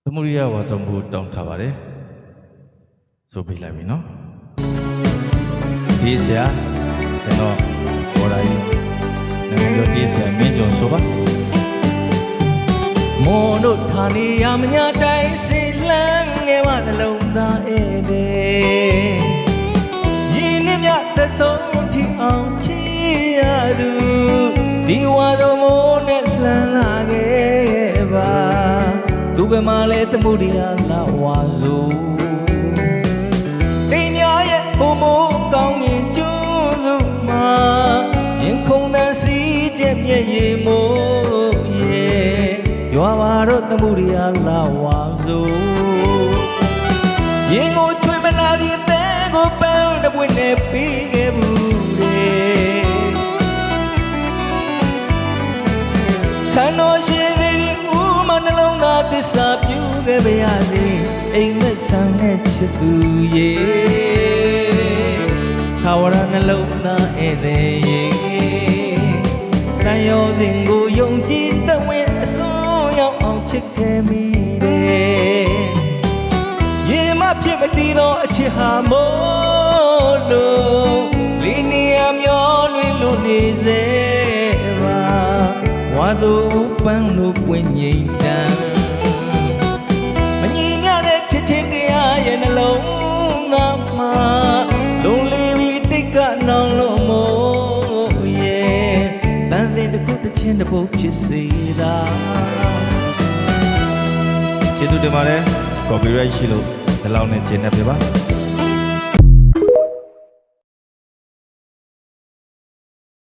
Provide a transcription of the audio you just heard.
သမုဒိယဝါဆောင်မှုတောင်းထားပါတယ်ဆိုပြလိုက်ပြီနော်ဒီဆရာကျွန်တော်ဘော်လာကြီးနိုင်ငံတော်ဒီဆရာမင်းကျော်ဆိုပါမော်တို့ဌာနေရမညာတိုင်းစီလန်းငယ်ဝနှလုံးသားဧည့်တဲ့ရင်းနှမြသဆုံးထီအောင်ချီရသူဒီဝါတော်မိုးနဲ့လှမ်းလာခဲ့ပါသူပဲမှလဲသမှုတရားလာဝါဆိုအိမ်များရဲ့ဘုံမိုးကောင်းရင်ကျိုးစုမှာရင်ခုန်တန်စီချက်မျက်ရည်မိုးရဲ့ရွာပါတော့သမှုတရားလာဝါဆိုရင်ကိုချွေမလာဒီတဲ့ကိုပန်းတပွင့်နဲ့ပြီးခဲ့ဘူးတဲ့ဆန်းတော်ရှင်လေးဦးမနှလုံးသားသစ္စာပြုခဲ့ပါရစေအိမ်မက်ဆန်းနဲ့ချစ်သူရဲ့သာဝရနှလုံးသားဧည့်သည်ရဲ့တန်ရောစဉ်ကိုယုံကြည်သက်ဝင်အစိုးရောက်အောင်ချစ်ခဲ့မိတယ်ရေမဖြစ်မတည်သောအချစ်ဟာမို့လို့လီနီယာမျောလွင်လို့နေစေပါဝါသူပန်းလို့ပွင့်ငိမ့်တမ်းမငြိညတဲ့ချစ်ချင်းတရားရဲ့နှလုံးသားမှာလုံးလေးပြီးတိတ်ကနောင်လို့မို့ရဲ့တန်တဲ့တစ်ခုတစ်ချင်းတစ်ပုတ်ဖြစ်စေတာကျေးဇူးတင်ပါတယ် copyright ရှိလို့ဒီလောက်နဲ့ကျင်းနေပြပါ